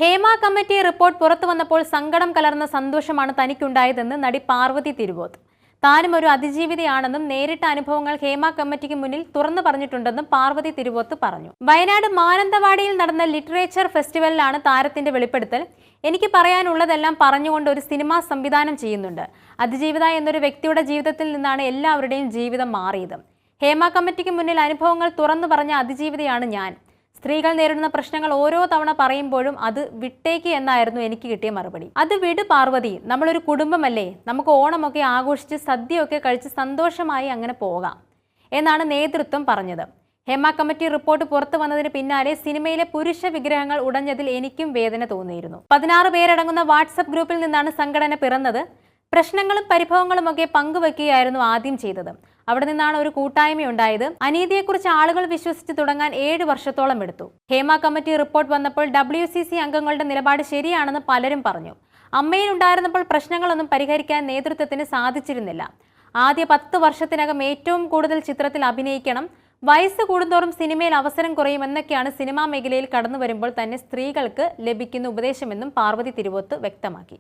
Hema committee report പുറത്തു വന്നപ്പോൾ സങ്കടം കലർന്ന സന്തോഷമാണ് തനിക്കുണ്ടായതെന്ന് നടി പാർവതി തിരുവോത്ത്. താനും ഒരു അതിജീവിതയാണെന്നും നേരിട്ട അനുഭവങ്ങൾ ഹേമ കമ്മിറ്റിക്ക് മുന്നിൽ തുറന്നു പറഞ്ഞിട്ടുണ്ടെന്നും പാർവതി തിരുവോത്ത് പറഞ്ഞു. വയനാട് മാനന്തവാടിയിൽ നടന്ന ലിറ്ററേച്ചർ ഫെസ്റ്റിവലിലാണ് താരത്തിന്റെ വെളിപ്പെടുത്തൽ. എനിക്ക് പറയാനുള്ളതെല്ലാം പറഞ്ഞുകൊണ്ട് ഒരു സിനിമ സംവിധാനം ചെയ്യുന്നുണ്ട്. അതിജീവിത എന്നൊരു വ്യക്തിയുടെ ജീവിതത്തിൽ നിന്നാണ് എല്ലാവരുടെയും ജീവിതം മാറിയത്. ഹേമ കമ്മിറ്റിക്ക് മുന്നിൽ അനുഭവങ്ങൾ തുറന്നു പറഞ്ഞ അതിജീവിതയാണ് ഞാൻ. സ്ത്രീകൾ നേരിടുന്ന പ്രശ്നങ്ങൾ ഓരോ തവണ പറയുമ്പോഴും അത് വിട്ടേക്ക് എന്നായിരുന്നു എനിക്ക് കിട്ടിയ മറുപടി. അത് വിട് പാർവതി, നമ്മളൊരു കുടുംബമല്ലേ, നമുക്ക് ഓണമൊക്കെ ആഘോഷിച്ച് സദ്യയൊക്കെ കഴിച്ച് സന്തോഷമായി അങ്ങനെ പോകാം എന്നാണ് നേതൃത്വം പറഞ്ഞത്. ഹേമ കമ്മിറ്റി റിപ്പോർട്ട് പുറത്തു വന്നതിന് പിന്നാലെ സിനിമയിലെ പുരുഷ വിഗ്രഹങ്ങൾ ഉടഞ്ഞതിൽ എനിക്കും വേദന തോന്നിയിരുന്നു. 16 പേരടങ്ങുന്ന വാട്സപ്പ് ഗ്രൂപ്പിൽ നിന്നാണ് സംഘടന പിറന്നത്. പ്രശ്നങ്ങളും പരിഭവങ്ങളുമൊക്കെ പങ്കുവെക്കുകയായിരുന്നു ആദ്യം ചെയ്തത്. അവിടെ നിന്നാണ് ഒരു കൂട്ടായ്മയുണ്ടായത്. അനീതിയെക്കുറിച്ച് ആളുകൾ വിശ്വസിച്ച് തുടങ്ങാൻ 7 വർഷത്തോളം എടുത്തു. ഹേമ കമ്മിറ്റി റിപ്പോർട്ട് വന്നപ്പോൾ WCC അംഗങ്ങളുടെ നിലപാട് ശരിയാണെന്ന് പലരും പറഞ്ഞു. അമ്മയിൽ ഉണ്ടായിരുന്നപ്പോൾ പ്രശ്നങ്ങളൊന്നും പരിഹരിക്കാൻ നേതൃത്വത്തിന് സാധിച്ചിരുന്നില്ല. ആദ്യ 10 വർഷത്തിനകം ഏറ്റവും കൂടുതൽ ചിത്രത്തിൽ അഭിനയിക്കണം, വയസ്സ് കൂടുന്തോറും സിനിമയിൽ അവസരം കുറയുമെന്നൊക്കെയാണ് സിനിമാ മേഖലയിൽ കടന്നു വരുമ്പോൾ തന്നെ സ്ത്രീകൾക്ക് ലഭിക്കുന്ന ഉപദേശമെന്നും പാർവതി തിരുവോത്ത് വ്യക്തമാക്കി.